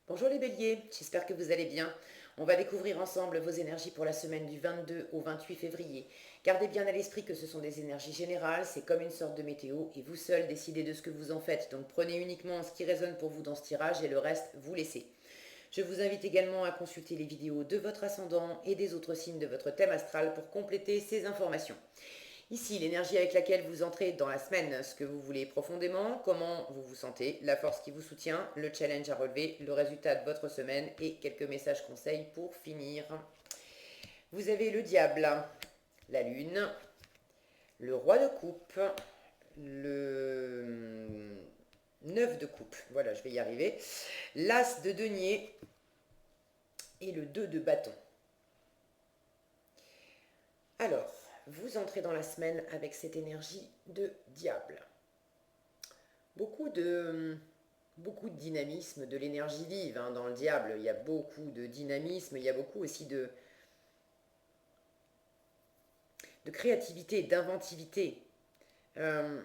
Bonjour les béliers, j'espère que vous allez bien. On va découvrir ensemble vos énergies pour la semaine du 22 au 28 février. Gardez bien à l'esprit que ce sont des énergies générales, c'est comme une sorte de météo et vous seul décidez de ce que vous en faites. Donc prenez uniquement ce qui résonne pour vous dans ce tirage et le reste, vous laissez. Je vous invite également à consulter les vidéos de votre ascendant et des autres signes de votre thème astral pour compléter ces informations. Ici, l'énergie avec laquelle vous entrez dans la semaine, ce que vous voulez profondément, comment vous vous sentez, la force qui vous soutient, le challenge à relever, le résultat de votre semaine et quelques messages conseils pour finir. Vous avez le diable, la lune, le roi de coupe, le 9 de coupe, voilà, je vais y arriver, l'as de denier et le 2 de bâton. Alors, vous entrez dans la semaine avec cette énergie de diable. Beaucoup de dynamisme, de l'énergie vive dans le diable. Il y a beaucoup de dynamisme, il y a beaucoup aussi de créativité, d'inventivité. Vous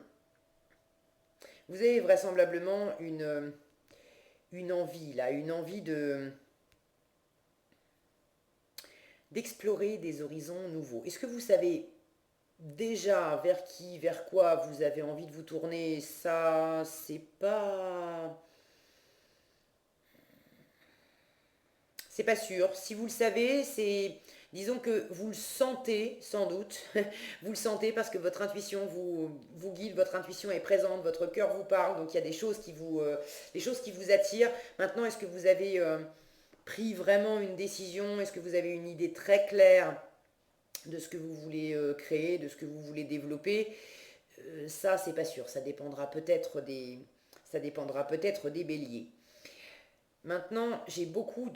avez vraisemblablement une envie, là, une envie d'explorer des horizons nouveaux. Est-ce que vous savez déjà vers qui, vers quoi vous avez envie de vous tourner? Ça, c'est pas sûr. Si vous le savez, disons que vous le sentez sans doute. Vous le sentez parce que votre intuition vous guide, votre intuition est présente, votre cœur vous parle, donc il y a des choses qui vous attirent. Maintenant, est-ce que vous avez pris vraiment une décision? Est-ce que vous avez une idée très claire de ce que vous voulez créer, de ce que vous voulez développer? Ça, c'est pas sûr. Ça dépendra peut-être des béliers. Maintenant, j'ai beaucoup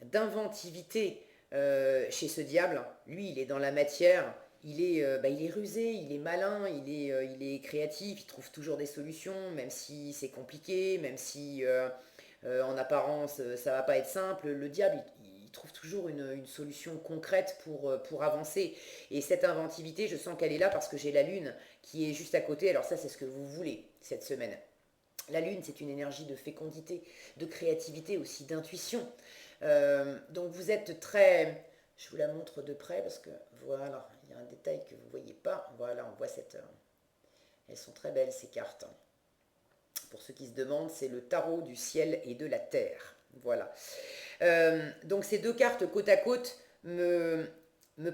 d'inventivité chez ce diable. Lui, il est dans la matière. Il est rusé, il est malin, il est créatif, il trouve toujours des solutions, même si c'est compliqué, même si en apparence ça va pas être simple. Le diable, il trouve toujours une solution concrète pour avancer. Et cette inventivité, je sens qu'elle est là parce que j'ai la lune qui est juste à côté. Alors ça, c'est ce que vous voulez cette semaine. La lune, c'est une énergie de fécondité, de créativité aussi, d'intuition. Donc vous êtes très... Je vous la montre de près parce que voilà, il y a un détail que vous ne voyez pas. Voilà, on voit cette... elles sont très belles ces cartes. Pour ceux qui se demandent, c'est le tarot du ciel et de la terre. Voilà. Donc ces deux cartes côte à côte me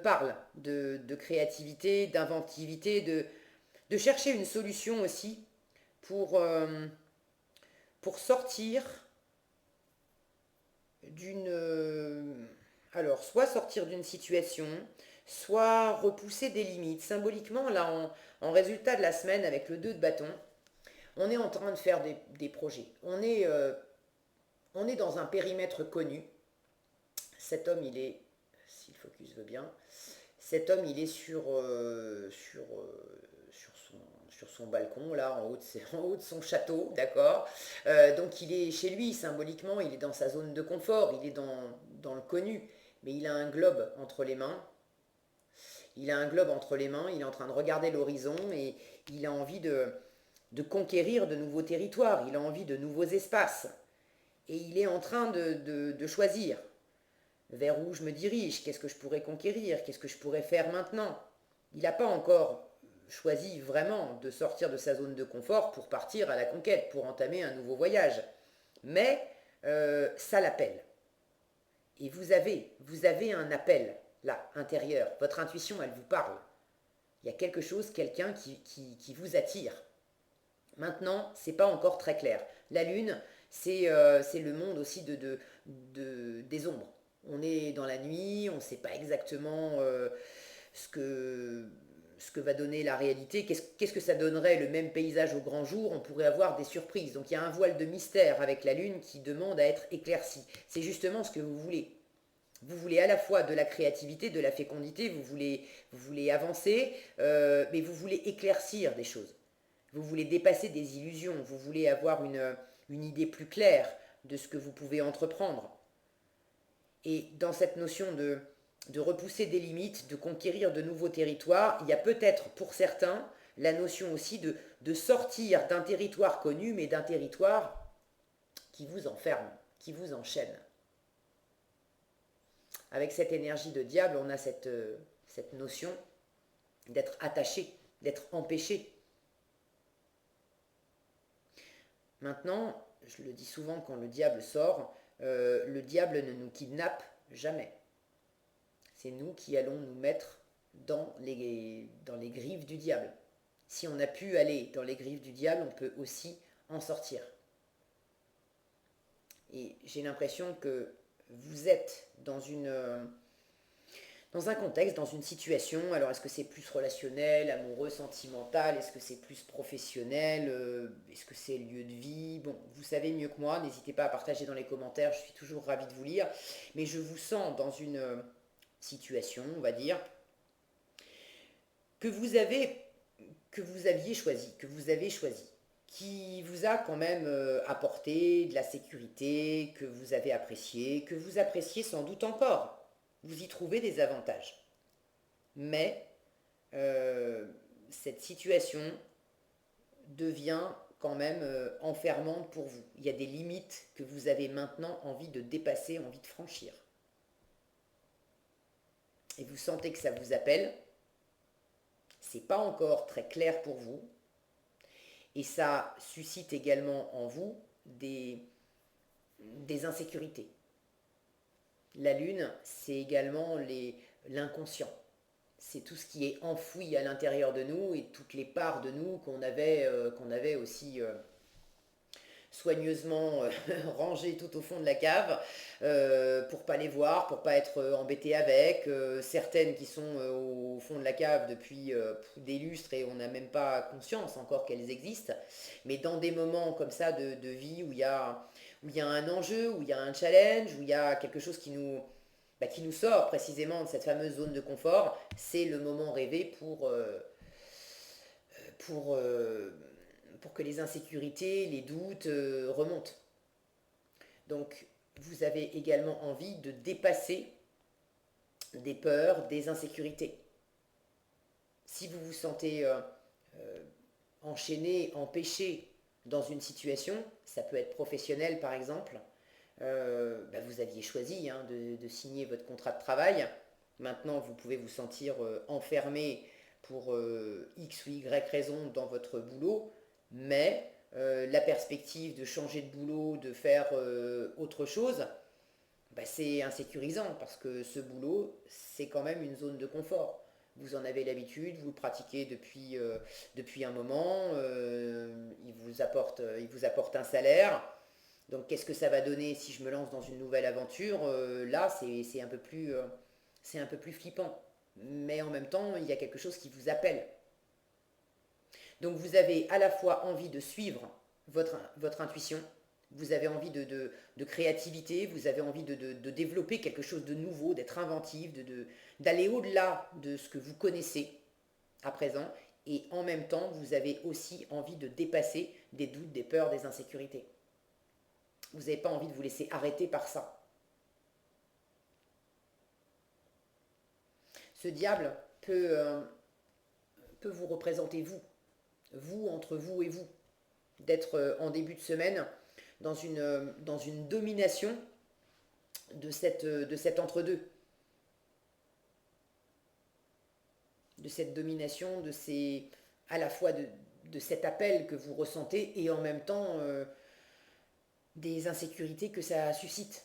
parlent de créativité, d'inventivité, de chercher une solution aussi pour, pour sortir d'une... alors, soit sortir d'une situation, soit repousser des limites. Symboliquement, là, en résultat de la semaine, avec le 2 de bâton, on est en train de faire des projets. On est dans un périmètre connu. Cet homme, il est, si le focus veut bien, cet homme, il est sur son balcon, là, en haut de son château, d'accord. Donc il est chez lui, symboliquement, il est dans sa zone de confort, il est dans le connu, mais il a un globe entre les mains. Il a un globe entre les mains, il est en train de regarder l'horizon et il a envie de conquérir de nouveaux territoires, il a envie de nouveaux espaces. Et il est en train de choisir vers où je me dirige, qu'est-ce que je pourrais conquérir, qu'est-ce que je pourrais faire maintenant. Il n'a pas encore choisi vraiment de sortir de sa zone de confort pour partir à la conquête, pour entamer un nouveau voyage. Mais ça l'appelle. Et vous avez un appel là, intérieur. Votre intuition, elle vous parle. Il y a quelque chose, quelqu'un qui vous attire. Maintenant, c'est pas encore très clair. La Lune, c'est le monde aussi des ombres. On est dans la nuit, on ne sait pas exactement ce que, ce que va donner la réalité. Qu'est-ce que ça donnerait le même paysage au grand jour? On pourrait avoir des surprises. Donc il y a un voile de mystère avec la Lune qui demande à être éclairci. C'est justement ce que vous voulez. Vous voulez à la fois de la créativité, de la fécondité, vous voulez avancer, mais vous voulez éclaircir des choses. Vous voulez dépasser des illusions, vous voulez avoir une idée plus claire de ce que vous pouvez entreprendre. Et dans cette notion de repousser des limites, de conquérir de nouveaux territoires, il y a peut-être pour certains la notion aussi de sortir d'un territoire connu, mais d'un territoire qui vous enferme, qui vous enchaîne. Avec cette énergie de diable, on a cette notion d'être attaché, d'être empêché. Maintenant, je le dis souvent quand le diable sort, le diable ne nous kidnappe jamais. C'est nous qui allons nous mettre dans les griffes du diable. Si on a pu aller dans les griffes du diable, on peut aussi en sortir. Et j'ai l'impression que vous êtes dans un contexte, dans une situation. Alors est-ce que c'est plus relationnel, amoureux, sentimental? Est-ce que c'est plus professionnel? Est-ce que c'est lieu de vie? Bon, vous savez mieux que moi, n'hésitez pas à partager dans les commentaires, je suis toujours ravie de vous lire. Mais je vous sens dans une situation, on va dire, que vous avez choisi, qui vous a quand même apporté de la sécurité, que vous avez apprécié, que vous appréciez sans doute encore. Vous y trouvez des avantages. Mais cette situation devient quand même enfermante pour vous. Il y a des limites que vous avez maintenant envie de dépasser, envie de franchir. Et vous sentez que ça vous appelle. C'est pas encore très clair pour vous. Et ça suscite également en vous des insécurités. La lune, c'est également l'inconscient. C'est tout ce qui est enfoui à l'intérieur de nous et toutes les parts de nous qu'on avait aussi soigneusement rangées tout au fond de la cave pour pas les voir, pour pas être embêté avec. Certaines qui sont au fond de la cave depuis des lustres et on n'a même pas conscience encore qu'elles existent. Mais dans des moments comme ça de vie où il y a un enjeu, où il y a un challenge, où il y a quelque chose qui nous sort précisément de cette fameuse zone de confort, c'est le moment rêvé pour que les insécurités, les doutes remontent. Donc, vous avez également envie de dépasser des peurs, des insécurités. Si vous vous sentez enchaîné, empêché dans une situation, ça peut être professionnel par exemple, vous aviez choisi de signer votre contrat de travail. Maintenant, vous pouvez vous sentir enfermé pour X ou Y raison dans votre boulot, mais la perspective de changer de boulot, de faire autre chose, c'est insécurisant parce que ce boulot, c'est quand même une zone de confort. Vous en avez l'habitude, vous le pratiquez depuis un moment, il vous apporte un salaire. Donc qu'est-ce que ça va donner si je me lance dans une nouvelle aventure? Là, c'est un peu plus flippant. Mais en même temps, il y a quelque chose qui vous appelle. Donc vous avez à la fois envie de suivre votre intuition, vous avez envie de créativité, vous avez envie de développer quelque chose de nouveau, d'être inventif, d'aller au-delà de ce que vous connaissez à présent. Et en même temps, vous avez aussi envie de dépasser des doutes, des peurs, des insécurités. Vous n'avez pas envie de vous laisser arrêter par ça. Ce diable peut vous représenter vous entre vous et vous, d'être en début de semaine dans une domination de cet entre-deux, de cette domination, à la fois de cet appel que vous ressentez et en même temps des insécurités que ça suscite.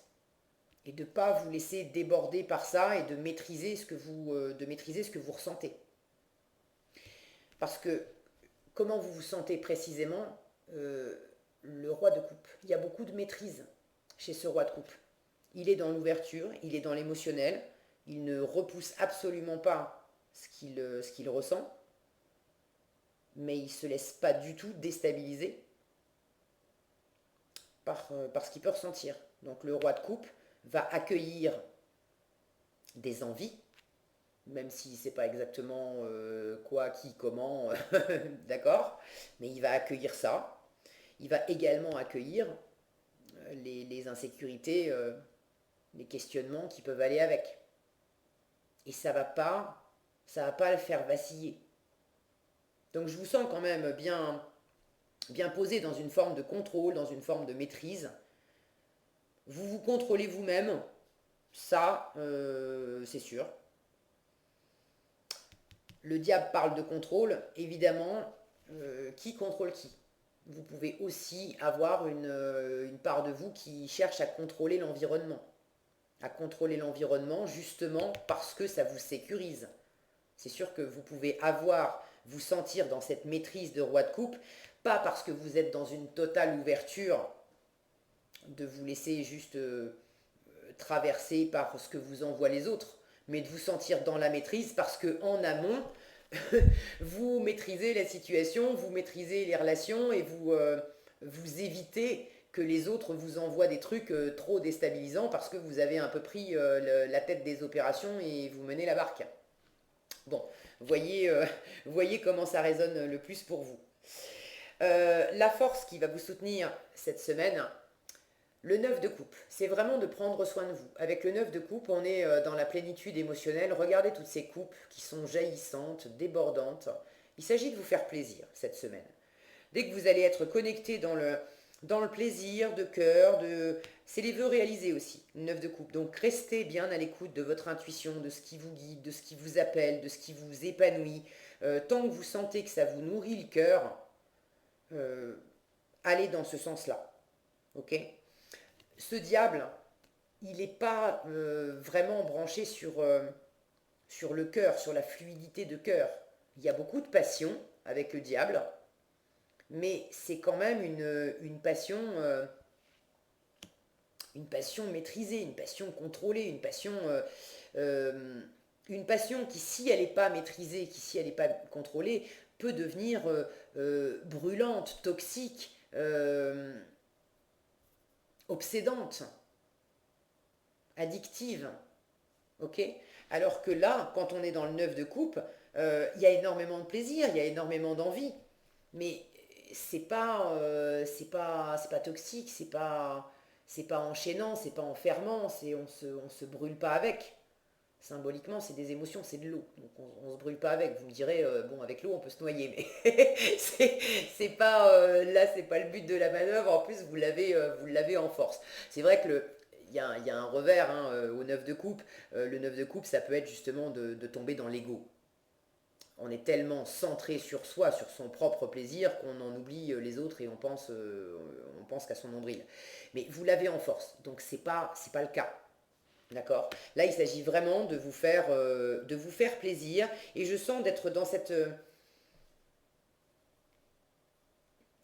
Et de ne pas vous laisser déborder par ça et de maîtriser ce que vous ressentez. Parce que comment vous vous sentez précisément, le roi de coupe, il y a beaucoup de maîtrise chez ce roi de coupe. Il est dans l'ouverture, il est dans l'émotionnel, il ne repousse absolument pas ce qu'il ressent, mais il ne se laisse pas du tout déstabiliser par ce qu'il peut ressentir. Donc le roi de coupe va accueillir des envies, même si c'est pas exactement quoi, qui, comment, d'accord, mais il va accueillir ça. Il va également accueillir les insécurités, les questionnements qui peuvent aller avec. Et ça va pas le faire vaciller. Donc je vous sens quand même bien posé dans une forme de contrôle, dans une forme de maîtrise. Vous vous contrôlez vous-même, ça, c'est sûr. Le diable parle de contrôle, évidemment, qui contrôle qui? Vous pouvez aussi avoir une part de vous qui cherche à contrôler l'environnement. À contrôler l'environnement justement parce que ça vous sécurise. C'est sûr que vous pouvez vous sentir dans cette maîtrise de roi de coupe, pas parce que vous êtes dans une totale ouverture de vous laisser juste traverser par ce que vous envoient les autres, mais de vous sentir dans la maîtrise parce que en amont, vous maîtrisez la situation, vous maîtrisez les relations et vous évitez que les autres vous envoient des trucs trop déstabilisants parce que vous avez un peu pris la tête des opérations et vous menez la barque. Bon, voyez, voyez comment ça résonne le plus pour vous. La force qui va vous soutenir cette semaine, le 9 de coupe, c'est vraiment de prendre soin de vous. Avec le 9 de coupe, on est dans la plénitude émotionnelle. Regardez toutes ces coupes qui sont jaillissantes, débordantes. Il s'agit de vous faire plaisir cette semaine. Dès que vous allez être connecté dans le plaisir de cœur, c'est les vœux réalisés aussi, le 9 de coupe. Donc restez bien à l'écoute de votre intuition, de ce qui vous guide, de ce qui vous appelle, de ce qui vous épanouit. Tant que vous sentez que ça vous nourrit le cœur, allez dans ce sens-là. Ok? Ce diable, il n'est pas vraiment branché sur le cœur, sur la fluidité de cœur. Il y a beaucoup de passion avec le diable, mais c'est quand même une passion maîtrisée, une passion contrôlée, une passion qui, si elle n'est pas maîtrisée, qui, si elle n'est pas contrôlée, peut devenir brûlante, toxique, obsédante, addictive. Ok? Alors que là, quand on est dans le 9 de coupe, il y a énormément de plaisir, il y a énormément d'envie, mais c'est pas toxique, c'est pas enchaînant, c'est pas enfermant, on se brûle pas avec. Symboliquement, c'est des émotions, c'est de l'eau. Donc on se brûle pas avec. Vous me direz, bon, avec l'eau, on peut se noyer, mais c'est pas, là, c'est pas le but de la manœuvre. En plus, vous l'avez en force. C'est vrai que il y a un revers hein, au 9 de coupe. Le 9 de coupe, ça peut être justement de tomber dans l'ego. On est tellement centré sur soi, sur son propre plaisir, qu'on en oublie les autres et on pense qu'à son nombril. Mais vous l'avez en force, donc c'est pas le cas. D'accord? Là, il s'agit vraiment de vous faire plaisir. Et je sens d'être dans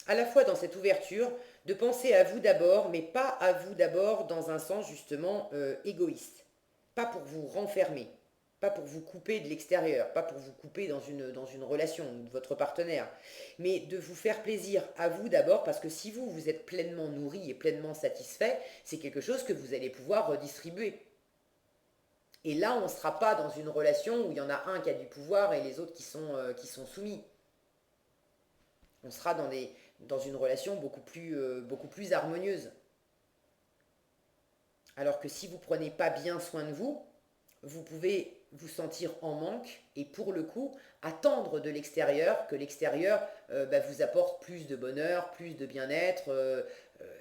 à la fois dans cette ouverture, de penser à vous d'abord, mais pas à vous d'abord dans un sens justement égoïste. Pas pour vous renfermer, pas pour vous couper de l'extérieur, pas pour vous couper dans une relation ou de votre partenaire, mais de vous faire plaisir à vous d'abord, parce que si vous, vous êtes pleinement nourri et pleinement satisfait, c'est quelque chose que vous allez pouvoir redistribuer. Et là, on ne sera pas dans une relation où il y en a un qui a du pouvoir et les autres qui sont soumis. On sera dans une relation beaucoup plus harmonieuse. Alors que si vous ne prenez pas bien soin de vous, vous pouvez vous sentir en manque et pour le coup attendre de l'extérieur que l'extérieur vous apporte plus de bonheur, plus de bien-être,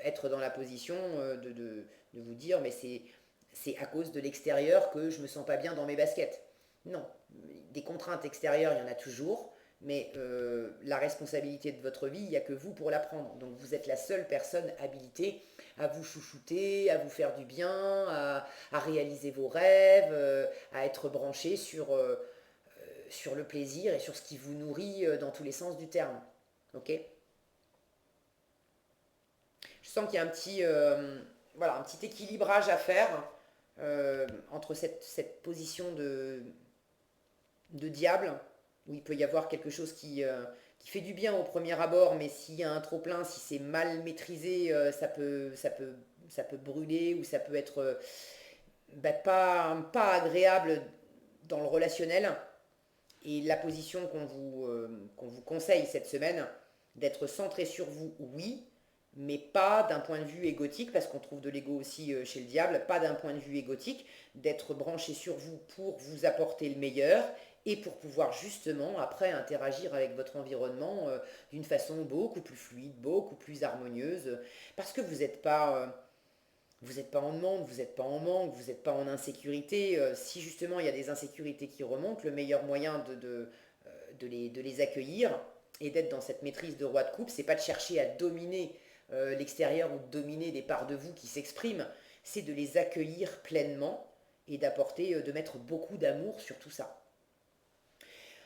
être dans la position de vous dire mais c'est à cause de l'extérieur que je me sens pas bien dans mes baskets. Non, des contraintes extérieures, il y en a toujours, mais la responsabilité de votre vie, il n'y a que vous pour la prendre. Donc vous êtes la seule personne habilitée à vous chouchouter, à vous faire du bien, à réaliser vos rêves, à être branché sur le plaisir et sur ce qui vous nourrit dans tous les sens du terme. Ok? Je sens qu'il y a voilà, un petit équilibrage à faire entre cette position de diable, où il peut y avoir quelque chose qui fait du bien au premier abord, mais s'il y a un trop-plein, si c'est mal maîtrisé, ça peut brûler ou ça peut être pas agréable dans le relationnel. Et la position qu'on vous conseille cette semaine, d'être centré sur vous, oui, mais pas d'un point de vue égotique, parce qu'on trouve de l'ego aussi chez le diable, pas d'un point de vue égotique, d'être branché sur vous pour vous apporter le meilleur et pour pouvoir justement après interagir avec votre environnement d'une façon beaucoup plus fluide, beaucoup plus harmonieuse, parce que Vous n'êtes pas en demande, vous n'êtes pas en manque, vous n'êtes pas en insécurité. Si justement il y a des insécurités qui remontent, le meilleur moyen de les accueillir et d'être dans cette maîtrise de roi de coupe, c'est pas de chercher à dominer l'extérieur ou de dominer des parts de vous qui s'expriment, c'est de les accueillir pleinement et d'apporter, de mettre beaucoup d'amour sur tout ça.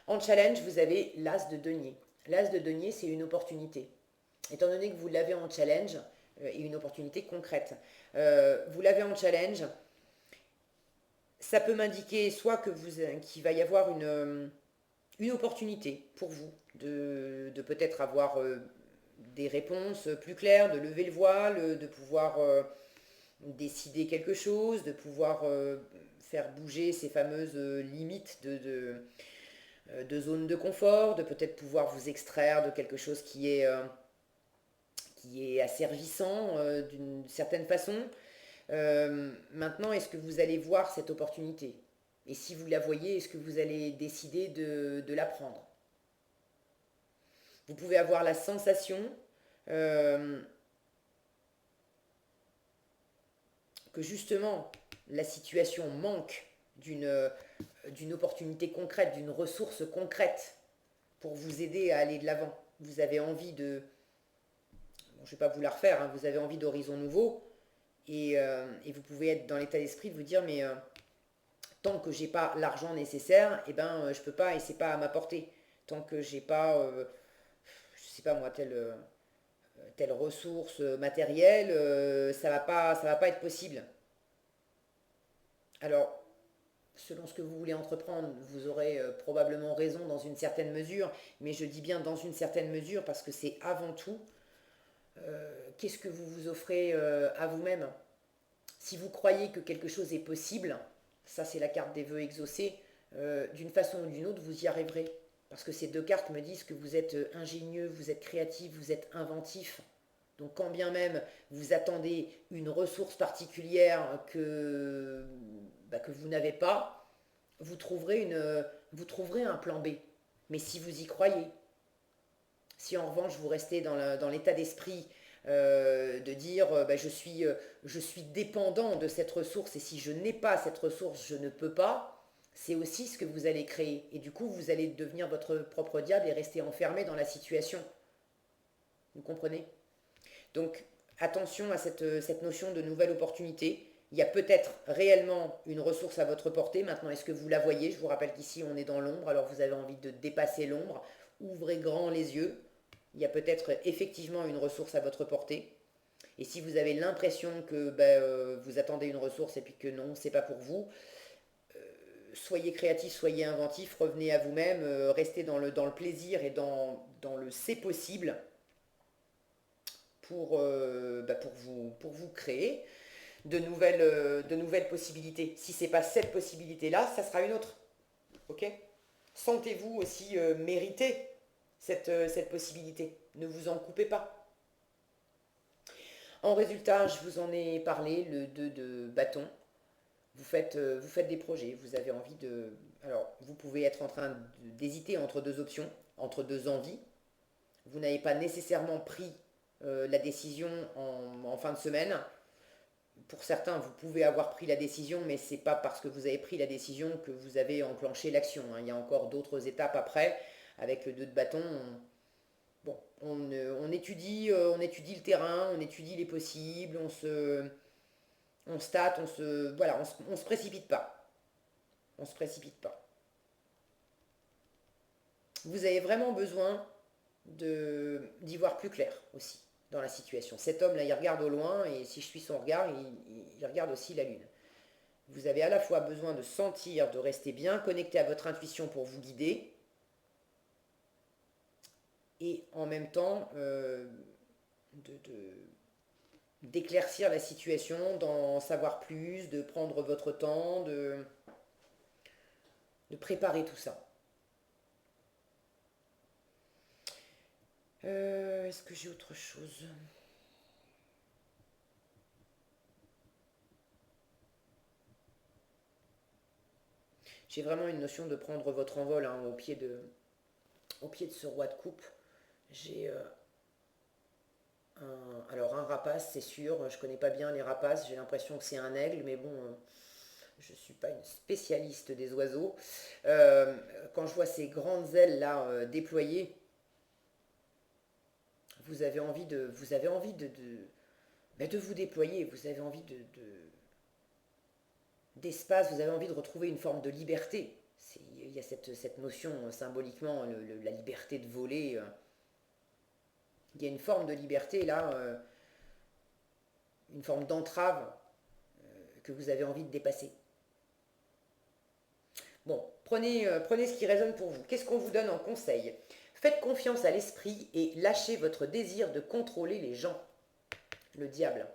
En challenge, vous avez l'as de denier. L'as de denier, c'est une opportunité. Étant donné que vous l'avez en challenge, et une opportunité concrète, vous l'avez en challenge, ça peut m'indiquer soit que qu'il va y avoir une opportunité pour vous de peut-être avoir des réponses plus claires, de lever le voile, de pouvoir décider quelque chose, de pouvoir faire bouger ces fameuses limites de zone de confort, de peut-être pouvoir vous extraire de quelque chose qui est asservissant d'une certaine façon. Maintenant, est-ce que vous allez voir cette opportunité? Et si vous la voyez, est-ce que vous allez décider de la prendre? Vous pouvez avoir la sensation que justement la situation manque d'une opportunité concrète, d'une ressource concrète pour vous aider à aller de l'avant. Vous avez envie de... Bon, je ne vais pas vous la refaire, hein, vous avez envie d'horizons nouveaux et vous pouvez être dans l'état d'esprit de vous dire mais tant que j'ai pas l'argent nécessaire, eh ben je peux pas et c'est pas à ma portée. Tant que j'ai pas, je sais pas moi, telle ressource matérielle, ça va pas être possible. Alors, selon ce que vous voulez entreprendre, vous aurez probablement raison dans une certaine mesure, mais je dis bien dans une certaine mesure parce que c'est avant tout qu'est-ce que vous vous offrez à vous-même. Si vous croyez que quelque chose est possible, ça c'est la carte des vœux exaucés, d'une façon ou d'une autre, vous y arriverez. Parce que ces deux cartes me disent que vous êtes ingénieux, vous êtes créatif, vous êtes inventif. Donc quand bien même vous attendez une ressource particulière que vous n'avez pas, vous trouverez un plan B. Mais si vous y croyez, si en revanche vous restez dans l'état d'esprit de dire je suis dépendant de cette ressource et si je n'ai pas cette ressource, je ne peux pas, c'est aussi ce que vous allez créer. Et du coup, vous allez devenir votre propre diable et rester enfermé dans la situation. Vous comprenez? Donc, attention à cette notion de nouvelle opportunité. Il y a peut-être réellement une ressource à votre portée. Maintenant, est-ce que vous la voyez? Je vous rappelle qu'ici, on est dans l'ombre, alors vous avez envie de dépasser l'ombre. Ouvrez grand les yeux. Il y a peut-être effectivement une ressource à votre portée. Et si vous avez l'impression que vous attendez une ressource et puis que non, c'est pas pour vous, soyez créatif, soyez inventif, revenez à vous-même, restez dans le plaisir et dans le c'est possible pour vous créer de nouvelles possibilités. Si c'est pas cette possibilité-là, ça sera une autre. Ok? Sentez-vous aussi mériter cette possibilité. Ne vous en coupez pas. En résultat, je vous en ai parlé, le 2 de bâton. Vous faites des projets, vous avez envie de... Alors, vous pouvez être en train d'hésiter entre deux options, entre deux envies. Vous n'avez pas nécessairement pris la décision en fin de semaine. Pour certains, vous pouvez avoir pris la décision, mais c'est pas parce que vous avez pris la décision que vous avez enclenché l'action. Hein. Il y a encore d'autres étapes après. Avec le 2 de bâton, on étudie le terrain, on étudie les possibles, on se tâte, on se précipite pas. On se précipite pas. Vous avez vraiment besoin d'y voir plus clair aussi dans la situation. Cet homme-là, il regarde au loin et si je suis son regard, il regarde aussi la lune. Vous avez à la fois besoin de sentir, de rester bien connecté à votre intuition pour vous guider et en même temps d'éclaircir la situation, d'en savoir plus, de prendre votre temps, de préparer tout ça. Est-ce que j'ai autre chose? J'ai vraiment une notion de prendre votre envol hein, au pied de ce roi de coupe. J'ai Alors un rapace, c'est sûr, je connais pas bien les rapaces, j'ai l'impression que c'est un aigle, mais bon, je ne suis pas une spécialiste des oiseaux. Euh, Quand je vois ces grandes ailes là déployées, vous avez envie de vous déployer, vous avez envie d'espace, vous avez envie de retrouver une forme de liberté. Il y a cette notion symboliquement, la liberté de voler. Il y a une forme de liberté là, une forme d'entrave que vous avez envie de dépasser. Bon, prenez ce qui résonne pour vous. Qu'est-ce qu'on vous donne en conseil? Faites confiance à l'esprit et lâchez votre désir de contrôler les gens. Le diable.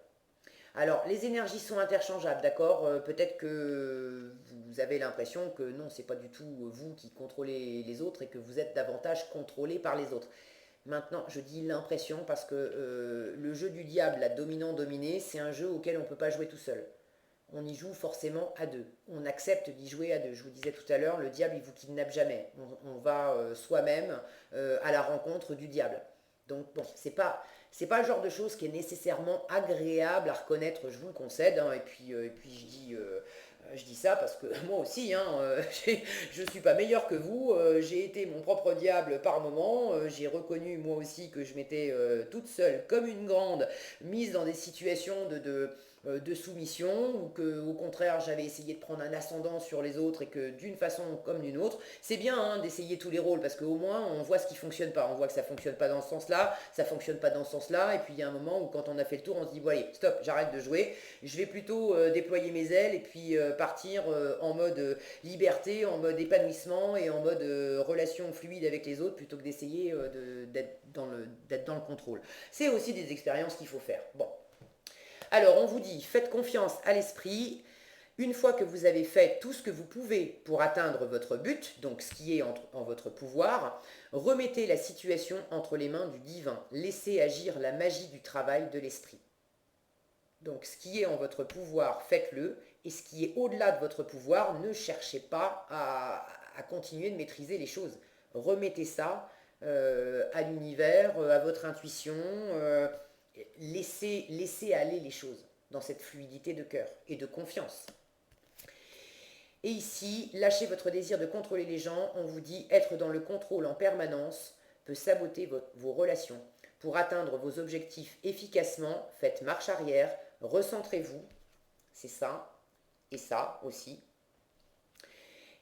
Alors, les énergies sont interchangeables, d'accord. Peut-être que vous avez l'impression que non, c'est pas du tout vous qui contrôlez les autres et que vous êtes davantage contrôlé par les autres. Maintenant, je dis l'impression parce que le jeu du diable, la dominant-dominé, c'est un jeu auquel on ne peut pas jouer tout seul. On y joue forcément à deux. On accepte d'y jouer à deux. Je vous disais tout à l'heure, le diable, il vous kidnappe jamais. On va soi-même à la rencontre du diable. Donc bon, c'est pas le genre de chose qui est nécessairement agréable à reconnaître, je vous le concède, hein. Et puis je dis ça parce que moi aussi, hein, je ne suis pas meilleur que vous, j'ai été mon propre diable par moment, j'ai reconnu moi aussi que je m'étais toute seule, comme une grande, mise dans des situations de soumission, ou que au contraire j'avais essayé de prendre un ascendant sur les autres et que d'une façon comme d'une autre, c'est bien hein, d'essayer tous les rôles parce qu'au moins on voit ce qui fonctionne pas, on voit que ça fonctionne pas dans ce sens-là, ça fonctionne pas dans ce sens-là, et puis il y a un moment où quand on a fait le tour, on se dit bon allez, stop, j'arrête de jouer, je vais plutôt déployer mes ailes et puis partir en mode liberté, en mode épanouissement et en mode relation fluide avec les autres plutôt que d'essayer d'être dans le contrôle. C'est aussi des expériences qu'il faut faire. Bon. Alors, on vous dit, faites confiance à l'esprit. Une fois que vous avez fait tout ce que vous pouvez pour atteindre votre but, donc ce qui est en votre pouvoir, remettez la situation entre les mains du divin. Laissez agir la magie du travail de l'esprit. Donc, ce qui est en votre pouvoir, faites-le. Et ce qui est au-delà de votre pouvoir, ne cherchez pas à continuer de maîtriser les choses. Remettez ça à l'univers, à votre intuition. Laissez aller les choses dans cette fluidité de cœur et de confiance. Et ici, lâchez votre désir de contrôler les gens. On vous dit être dans le contrôle en permanence peut saboter vos relations. Pour atteindre vos objectifs efficacement, faites marche arrière, recentrez-vous, c'est ça, et ça aussi,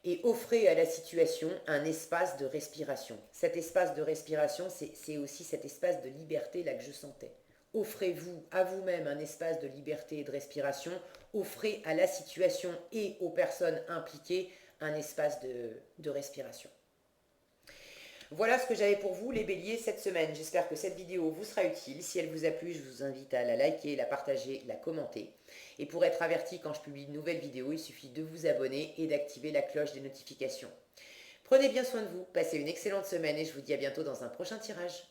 et offrez à la situation un espace de respiration. Cet espace de respiration, c'est aussi cet espace de liberté là que je sentais. Offrez-vous à vous-même un espace de liberté et de respiration. Offrez à la situation et aux personnes impliquées un espace de respiration. Voilà ce que j'avais pour vous les béliers cette semaine. J'espère que cette vidéo vous sera utile. Si elle vous a plu, je vous invite à la liker, la partager, la commenter. Et pour être averti quand je publie de nouvelles vidéos, il suffit de vous abonner et d'activer la cloche des notifications. Prenez bien soin de vous, passez une excellente semaine et je vous dis à bientôt dans un prochain tirage.